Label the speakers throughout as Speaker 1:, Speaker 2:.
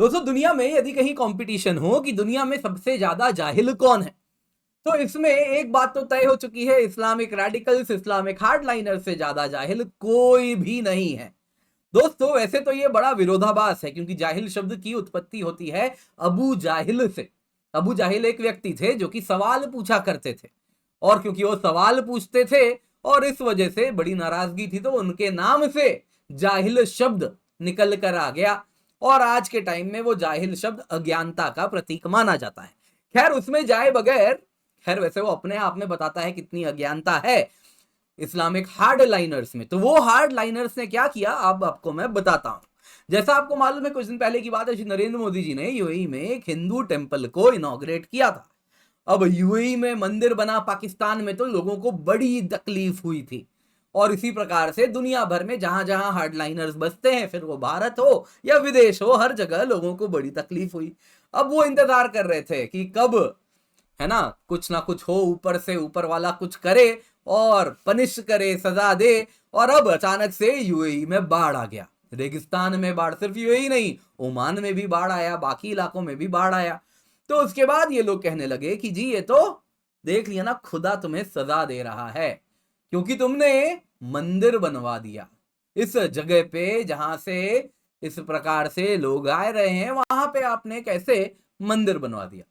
Speaker 1: दोस्तों दुनिया में यदि कहीं कंपटीशन हो कि दुनिया में सबसे ज्यादा जाहिल कौन है, तो इसमें एक बात तो तय हो चुकी है, इस्लामिक रेडिकल्स, इस्लामिक हार्डलाइनर से ज्यादा जाहिल कोई भी नहीं है। दोस्तों वैसे तो ये बड़ा विरोधाभास है, क्योंकि जाहिल शब्द की उत्पत्ति होती है अबू जाहिल से। अबू जाहिल एक व्यक्ति थे जो कि सवाल पूछा करते थे, और क्योंकि वो सवाल पूछते थे और इस वजह से बड़ी नाराजगी थी, तो उनके नाम से जाहिल शब्द निकल कर आ गया, और आज के टाइम में वो जाहिल शब्द अज्ञानता का प्रतीक माना जाता है। खैर उसमें जाए बगैर, खैर वैसे वो अपने आप में बताता है कितनी अज्ञानता है इस्लामिक हार्ड लाइनर्स में। तो वो हार्ड लाइनर्स ने क्या किया, अब आपको मैं बताता हूं। जैसा आपको मालूम है, कुछ दिन पहले की बात है, श्री नरेंद्र मोदी जी ने यूएई में एक हिंदू टेंपल को इनॉग्रेट किया था। अब यूएई में मंदिर बना, पाकिस्तान में तो लोगों को बड़ी तकलीफ हुई थी, और इसी प्रकार से दुनिया भर में जहां जहां हार्डलाइनर्स बसते हैं, फिर वो भारत हो या विदेश हो, हर जगह लोगों को बड़ी तकलीफ हुई। अब वो इंतजार कर रहे थे कि कब, है ना कुछ हो, ऊपर से ऊपर वाला कुछ करे और पनिश करे, सजा दे। और अब अचानक से यूएई में बाढ़ आ गया, रेगिस्तान में बाढ़, सिर्फ यूएई नहीं, ओमान में भी बाढ़ आया, बाकी इलाकों में भी बाढ़ आया। तो उसके बाद ये लोग कहने लगे कि जी ये तो देख लिया ना, खुदा तुम्हें सजा दे रहा है, क्योंकि तुमने मंदिर बनवा दिया इस जगह पे जहां से इस प्रकार से लोग आ रहे हैं, वहां पे आपने कैसे मंदिर बनवा दिया।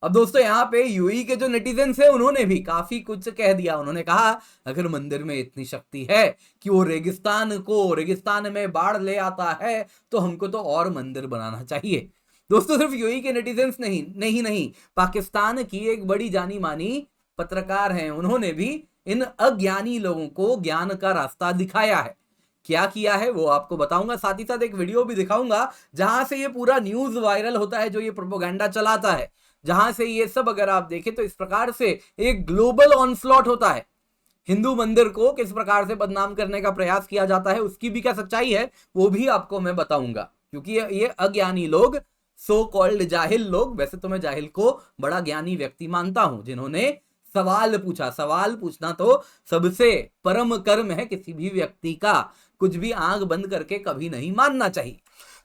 Speaker 1: अब दोस्तों यहाँ पे यूएई के जो नेटिजन्स है, उन्होंने भी काफी कुछ कह दिया। उन्होंने कहा अगर मंदिर में इतनी शक्ति है कि वो रेगिस्तान में बाढ़ ले आता है, तो हमको तो और मंदिर बनाना चाहिए। दोस्तों सिर्फ यूएई के नेटिजन्स नहीं, पाकिस्तान की एक बड़ी जानी मानी पत्रकार हैं, उन्होंने भी इन अज्ञानी लोगों को ज्ञान का रास्ता दिखाया है। क्या किया है वो आपको बताऊंगा, साथ ही साथ एक वीडियो भी दिखाऊंगा जहां से ये पूरा न्यूज वायरल होता है, जो ये प्रोपोगंडा चलाता है, जहां से ये सब अगर आप देखें तो इस प्रकार से एक ग्लोबल ऑनस्लॉट होता है, हिंदू मंदिर को किस प्रकार से बदनाम करने का प्रयास किया जाता है, उसकी भी क्या सच्चाई है वो भी आपको मैं बताऊंगा। क्योंकि ये अज्ञानी लोग, सो कॉल्ड जाहिल लोग, वैसे तो मैं जाहिल को बड़ा ज्ञानी व्यक्ति मानता हूं, जिन्होंने सवाल पूछा। सवाल पूछना तो सबसे परम कर्म है किसी भी व्यक्ति का, कुछ भी आंख बंद करके कभी नहीं मानना चाहिए।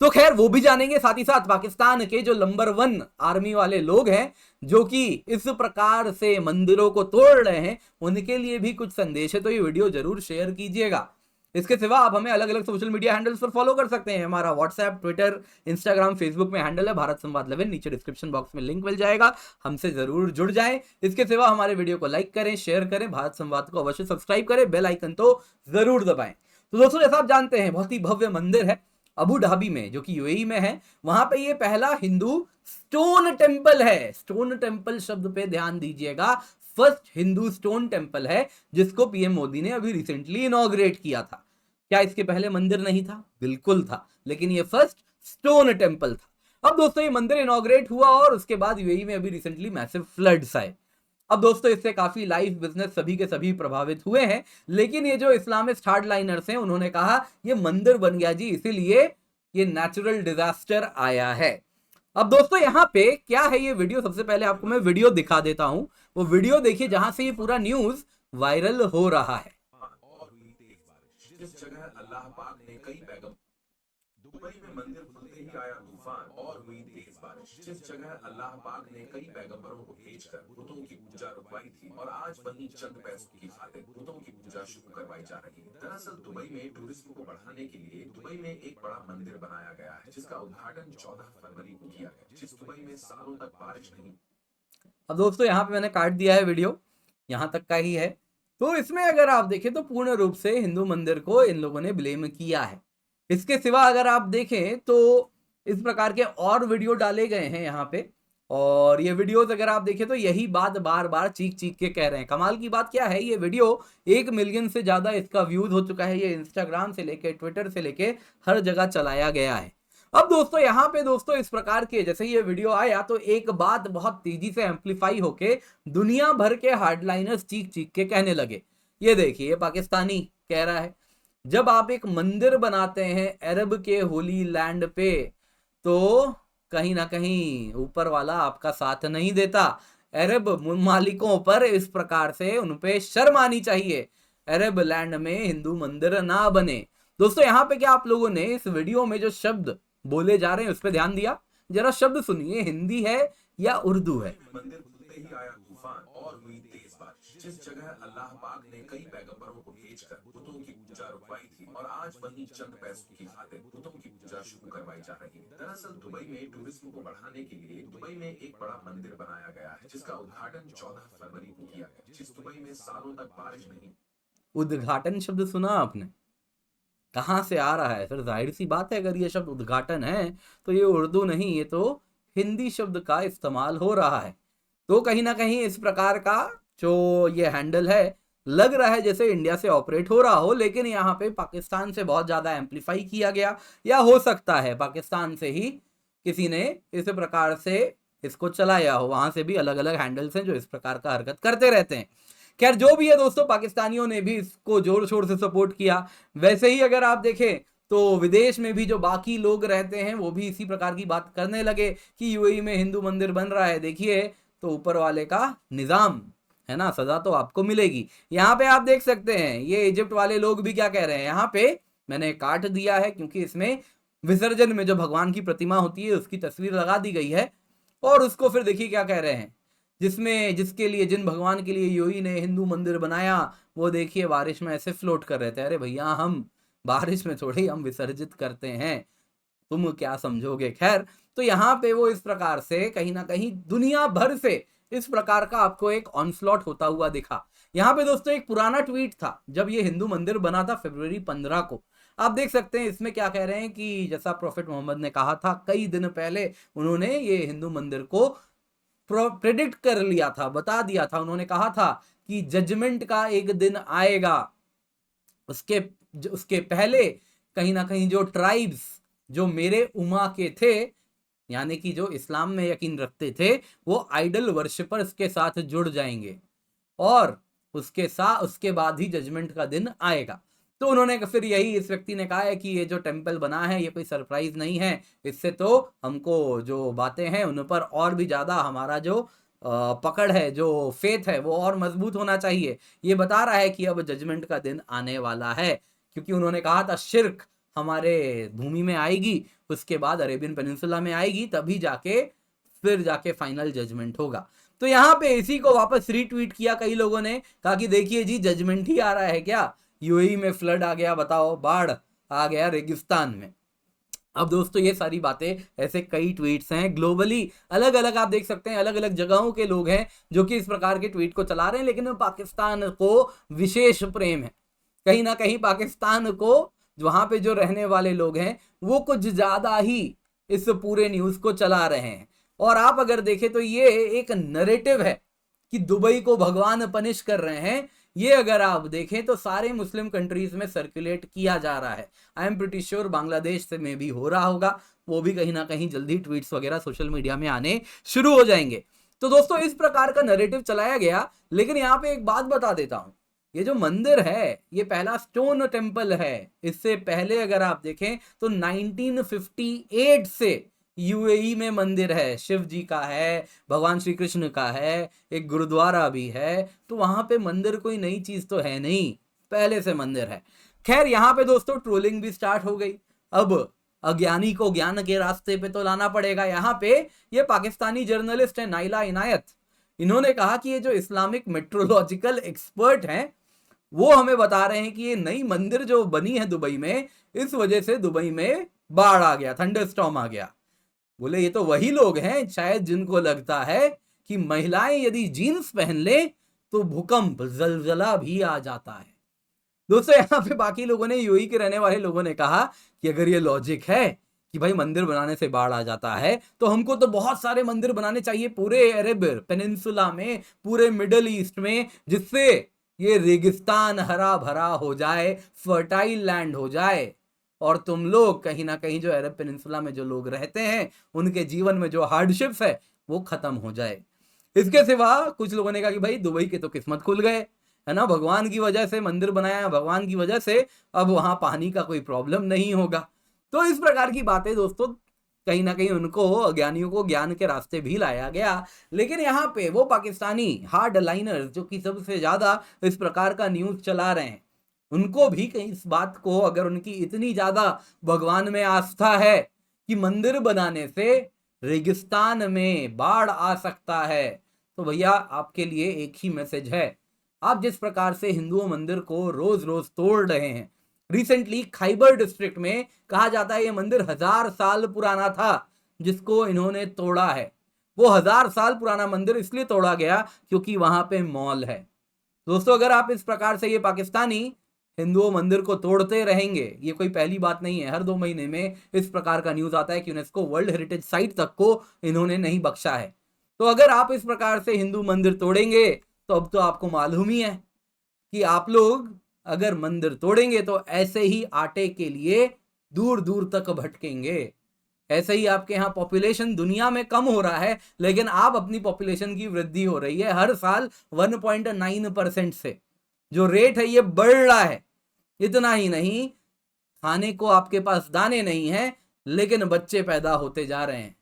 Speaker 1: तो खैर वो भी जानेंगे, साथ ही साथ पाकिस्तान के जो नंबर 1 आर्मी वाले लोग हैं, जो कि इस प्रकार से मंदिरों को तोड़ रहे हैं, उनके लिए भी कुछ संदेश है, तो ये वीडियो जरूर शेयर कीजिएगा। इसके सिवा आप हमें अलग अलग सोशल मीडिया हैंडल्स पर फॉलो कर सकते हैं। हमारा व्हाट्सएप, ट्विटर, इंस्टाग्राम, फेसबुक में हैंडल है भारत संवाद 11, नीचे डिस्क्रिप्शन बॉक्स में लिंक मिल जाएगा, हमसे जरूर जुड़ जाएं। इसके सिवा हमारे वीडियो को लाइक करें, शेयर करें, भारत संवाद को अवश्य सब्सक्राइब करें, बेल आइकन तो जरूर दबाएं। तो दोस्तों जैसा आप जानते हैं, बहुत ही भव्य मंदिर है अबू धाबी में, जो कि यूएई में है। वहां पे ये पहला हिंदू स्टोन टेंपल है। स्टोन टेंपल शब्द पे ध्यान दीजिएगा, फर्स्ट हिंदू स्टोन टेंपल है, जिसको पीएम मोदी ने अभी रिसेंटली इनॉग्रेट किया था। क्या इसके पहले मंदिर नहीं था? बिल्कुल था, लेकिन ये फर्स्ट स्टोन टेंपल था। अब दोस्तों ये मंदिर इनॉग्रेट हुआ और उसके बाद यूएई में अभी रिसेंटली मैसिव फ्लड्स आए। अब दोस्तों इससे काफी लाइफ, बिजनेस सभी के सभी प्रभावित हुए हैं, लेकिन ये जो इस्लामिस्ट हार्डलाइनर्स हैं, उन्होंने कहा ये मंदिर बन गया जी, इसीलिए ये नेचुरल डिजास्टर आया है। अब दोस्तों यहाँ पे क्या है ये वीडियो, सबसे पहले आपको मैं वीडियो दिखा देता हूं। वो वीडियो देखिए जहां से ये पूरा न्यूज वायरल हो रहा है।
Speaker 2: जिस जगह अल्लाह पाक ने कई पैगंबर, दुबई में मंदिर खुलते ही आया तूफान और हुई तेज बारिश। जिस जगह अल्लाह पाक ने कई पैगंबरों को भेजकर बुतों की पूजा रुकवाई थी, और आज वहीं चंद पैसों की खातिर बुतों की पूजा शुरू करवाई जा रही है। दरअसल दुबई में टूरिज्म को बढ़ाने के लिए दुबई में एक बड़ा मंदिर बनाया गया है, जिसका उद्घाटन 14 फरवरी को किया गया, जिस दुबई में सालों तक बारिश नहीं।
Speaker 1: अब दोस्तों यहाँ पे मैंने काट दिया है वीडियो, यहाँ तक का ही है। तो इसमें अगर आप देखें तो पूर्ण रूप से हिंदू मंदिर को इन लोगों ने ब्लेम किया है। इसके सिवा अगर आप देखें तो इस प्रकार के और वीडियो डाले गए हैं यहाँ पे, और ये वीडियोस अगर आप देखें तो यही बात बार बार चीख चीख के कह रहे हैं। कमाल की बात क्या है, ये वीडियो 1 मिलियन से ज्यादा इसका व्यूज हो चुका है। ये इंस्टाग्राम से लेके, ट्विटर से लेके हर जगह चलाया गया है। अब दोस्तों यहाँ पे दोस्तों इस प्रकार के जैसे ये वीडियो आया, तो एक बात बहुत तेजी से एम्पलीफाई होके दुनिया भर के हार्डलाइनर्स चीख चीख के कहने लगे। ये देखिए, पाकिस्तानी कह रहा है जब आप एक मंदिर बनाते हैं अरब के होली लैंड पे, तो कहीं ना कहीं ऊपर वाला आपका साथ नहीं देता। अरब मालिकों पर इस प्रकार से उनपे शर्म आनी चाहिए, अरब लैंड में हिंदू मंदिर ना बने। दोस्तों यहाँ पे क्या आप लोगों ने इस वीडियो में जो शब्द बोले जा रहे हैं उस पर ध्यान दिया? जरा शब्द सुनिए, हिंदी है या उर्दू है?
Speaker 2: मंदिर खुलते ही आया तूफान और हुई तेज बारिश। जिस जगह अल्लाह पाक ने कई पैगंबरों को भेजकर बुतों की पूजा रुकवाई थी और आज वहीं चंद पैसों की खातिर बुतों की पूजा शुरू करवाई जा रही है। दरअसल दुबई में टूरिज्म को बढ़ाने के लिए दुबई में एक बड़ा मंदिर बनाया गया है, जिसका उद्घाटन 14 फरवरी को किया गया। जिस दुबई में सालों तक बारिश नहीं।
Speaker 1: उद्घाटन शब्द सुना आपने? कहाँ से आ रहा है? फिर जाहिर सी बात है, अगर ये शब्द उद्घाटन है तो ये उर्दू नहीं, ये तो हिंदी शब्द का इस्तेमाल हो रहा है। तो कहीं ना कहीं इस प्रकार का जो ये हैंडल है, लग रहा है जैसे इंडिया से ऑपरेट हो रहा हो, लेकिन यहाँ पे पाकिस्तान से बहुत ज़्यादा एम्पलीफाई किया गया, या हो सकता है पाकिस्तान से ही किसी ने इस प्रकार से इसको चलाया हो। वहाँ से भी अलग अलग हैंडल्स हैं जो इस प्रकार का हरकत करते रहते हैं। खैर जो भी है दोस्तों, पाकिस्तानियों ने भी इसको जोर शोर से सपोर्ट किया। वैसे ही अगर आप देखें तो विदेश में भी जो बाकी लोग रहते हैं वो भी इसी प्रकार की बात करने लगे कि यूएई में हिंदू मंदिर बन रहा है, देखिए तो ऊपर वाले का निजाम है ना, सजा तो आपको मिलेगी। यहाँ पे आप देख सकते हैं ये इजिप्ट वाले लोग भी क्या कह रहे हैं। यहाँ पे मैंने काट दिया है क्योंकि इसमें विसर्जन में जो भगवान की प्रतिमा होती है उसकी तस्वीर लगा दी गई है, और उसको फिर देखिए क्या कह रहे हैं, जिसके लिए, जिन भगवान के लिए यूएई ने हिंदू मंदिर बनाया, वो देखिए बारिश में ऐसे फ्लोट कर रहे थे। अरे भैया, हम बारिश में थोड़ी हम विसर्जित करते हैं, तुम क्या समझोगे। खैर, तो यहाँ पे वो इस प्रकार से कहीं ना कहीं दुनिया भर से इस प्रकार का आपको एक ऑनस्लॉट होता हुआ दिखा। यहाँ पे दोस्तों एक पुराना ट्वीट था जब ये हिंदू मंदिर बना था फरवरी 15 को। आप देख सकते हैं इसमें क्या कह रहे हैं कि जैसा प्रॉफेट मोहम्मद ने कहा था कई दिन पहले, उन्होंने ये हिंदू मंदिर को प्रेडिक्ट कर लिया था, बता दिया था। उन्होंने कहा था कि जजमेंट का एक दिन आएगा, उसके पहले कहीं ना कहीं जो ट्राइब्स जो मेरे उम्मा के थे, यानी कि जो इस्लाम में यकीन रखते थे, वो आइडल वर्शिपर्स के साथ जुड़ जाएंगे और उसके बाद ही जजमेंट का दिन आएगा। तो उन्होंने फिर यही, इस व्यक्ति ने कहा है कि ये जो टेम्पल बना है ये कोई सरप्राइज नहीं है, इससे तो हमको जो बातें हैं उन पर और भी ज़्यादा हमारा जो पकड़ है, जो फेथ है, वो और मजबूत होना चाहिए। ये बता रहा है कि अब जजमेंट का दिन आने वाला है, क्योंकि उन्होंने कहा था शिर्क हमारे भूमि में आएगी, उसके बाद अरेबियन पेनिनसुला में आएगी, तभी जाके फाइनल जजमेंट होगा। तो यहाँ पे इसी को वापस रीट्वीट किया कई लोगों ने, कहा कि देखिए जी जजमेंट ही आ रहा है क्या, यूएई में फ्लड आ गया, बताओ, बाढ़ आ गया रेगिस्तान में। अब दोस्तों ये सारी बातें, ऐसे कई ट्वीट्स हैं ग्लोबली, अलग अलग आप देख सकते हैं, अलग अलग जगहों के लोग हैं जो कि इस प्रकार के ट्वीट को चला रहे हैं, लेकिन पाकिस्तान को विशेष प्रेम है। कहीं ना कहीं पाकिस्तान को, वहां पे जो रहने वाले लोग हैं वो कुछ ज्यादा ही इस पूरे न्यूज को चला रहे हैं। और आप अगर देखें तो ये एक नरेटिव है कि दुबई को भगवान पनिश कर रहे हैं, ये अगर आप देखें तो सारे मुस्लिम कंट्रीज में सर्कुलेट किया जा रहा है। I am pretty sure Bangladesh से में भी हो रहा होगा, वो भी कहीं ना कहीं जल्दी ट्वीट्स वगैरह सोशल मीडिया में आने शुरू हो जाएंगे। तो दोस्तों इस प्रकार का नरेटिव चलाया गया। लेकिन यहाँ पे एक बात बता देता हूं, ये जो मंदिर है ये पहला स्टोन टेम्पल है। इससे पहले अगर आप देखें तो 1958 से यूएई में मंदिर है, शिव जी का है, भगवान श्री कृष्ण का है, एक गुरुद्वारा भी है। तो वहां पे मंदिर कोई नई चीज तो है नहीं, पहले से मंदिर है। खैर यहाँ पे दोस्तों ट्रोलिंग भी स्टार्ट हो गई। अब अज्ञानी को ज्ञान के रास्ते पे तो लाना पड़ेगा। यहाँ पे ये पाकिस्तानी जर्नलिस्ट है नाइला इनायत, इन्होंने कहा कि ये जो इस्लामिक मेट्रोलॉजिकल एक्सपर्ट हैं वो हमें बता रहे हैं कि ये नई मंदिर जो बनी है दुबई में, इस वजह से दुबई में बाढ़ आ गया, थंडरस्टॉर्म आ गया। बोले ये तो वही लोग हैं शायद जिनको लगता है कि महिलाएं यदि जीन्स पहन ले तो भूकंप, जलजला भी आ जाता है। दोस्तों यहाँ पे बाकी लोगों ने, यूएई के रहने वाले लोगों ने कहा कि अगर ये लॉजिक है कि भाई मंदिर बनाने से बाढ़ आ जाता है, तो हमको तो बहुत सारे मंदिर बनाने चाहिए पूरे अरब पेनिनसुला में, पूरे मिडल ईस्ट में, जिससे ये रेगिस्तान हरा भरा हो जाए, फर्टाइल लैंड हो जाए, और तुम लोग कहीं ना कहीं जो अरब पेनिनसुला में जो लोग रहते हैं उनके जीवन में जो हार्डशिप्स है वो खत्म हो जाए। इसके सिवा कुछ लोगों ने कहा कि भाई दुबई के तो किस्मत खुल गए, है ना, भगवान की वजह से मंदिर बनाया, भगवान की वजह से अब वहां पानी का कोई प्रॉब्लम नहीं होगा। तो इस प्रकार की बातें दोस्तों, कहीं ना कहीं उनको, अज्ञानियों को ज्ञान के रास्ते भी लाया गया। लेकिन यहाँ पे वो पाकिस्तानी हार्ड लाइनर्स जो कि सबसे ज्यादा इस प्रकार का न्यूज चला रहे हैं, उनको भी कहीं इस बात को, अगर उनकी इतनी ज्यादा भगवान में आस्था है कि मंदिर बनाने से रेगिस्तान में बाढ़ आ सकता है। तो भैया आपके लिए एक ही मैसेज है, आप जिस प्रकार से हिंदू मंदिर को रोज रोज तोड़ रहे हैं, रिसेंटली खैबर डिस्ट्रिक्ट में कहा जाता है ये मंदिर 1000 साल पुराना था जिसको इन्होंने तोड़ा है। वो 1000 साल पुराना मंदिर इसलिए तोड़ा गया क्योंकि वहां पे मॉल है। दोस्तों अगर आप इस प्रकार से ये पाकिस्तानी हिंदुओं मंदिर को तोड़ते रहेंगे, ये कोई पहली बात नहीं है, हर 2 महीने में इस प्रकार का न्यूज आता है कि यूनेस्को वर्ल्ड हेरिटेज साइट तक को इन्होंने नहीं बख्शा है। तो अगर आप इस प्रकार से हिंदू मंदिर तोड़ेंगे तो अब तो आपको मालूम ही है कि आप लोग अगर मंदिर तोड़ेंगे तो ऐसे ही आटे के लिए दूर दूर तक भटकेंगे। ऐसे ही आपके यहाँ पॉपुलेशन दुनिया में कम हो रहा है, लेकिन आप अपनी पॉपुलेशन की वृद्धि हो रही है हर साल 1.9% से, जो रेट है ये बढ़ रहा है। इतना ही नहीं, खाने को आपके पास दाने नहीं है लेकिन बच्चे पैदा होते जा रहे हैं,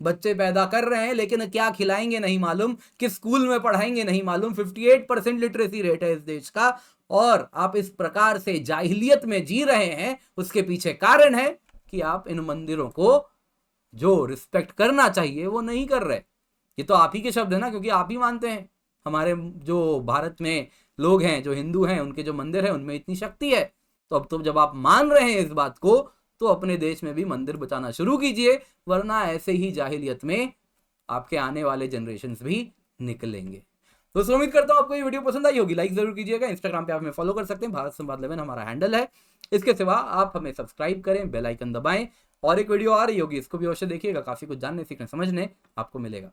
Speaker 1: बच्चे पैदा कर रहे हैं लेकिन क्या खिलाएंगे नहीं मालूम, किस स्कूल में पढ़ाएंगे नहीं मालूम। 58% लिटरेसी रेट है इस देश का, और आप इस प्रकार से जाहिलियत में जी रहे हैं। उसके पीछे कारण है कि आप इन मंदिरों को जो रिस्पेक्ट करना चाहिए वो नहीं कर रहे। ये तो आप ही के शब्द है ना, क्योंकि आप ही मानते हैं हमारे जो भारत में लोग हैं जो हिंदू हैं उनके जो मंदिर है उनमें इतनी शक्ति है। तो अब तो जब आप मान रहे हैं इस बात को तो अपने देश में भी मंदिर बचाना शुरू कीजिए, वरना ऐसे ही जाहिलियत में आपके आने वाले जनरेशन्स भी निकलेंगे। दोस्तों उम्मीद करता हूं आपको ये वीडियो पसंद आई होगी, लाइक जरूर कीजिएगा। इंस्टाग्राम पे आप हमें फॉलो कर सकते हैं, भारत संवाद 11 हमारा हैंडल है। इसके सिवा आप हमें सब्सक्राइब करें, बेल आइकन दबाएं, और एक वीडियो आ रही होगी इसको भी अवश्य देखिएगा, काफी कुछ जानने सीखने समझने आपको मिलेगा।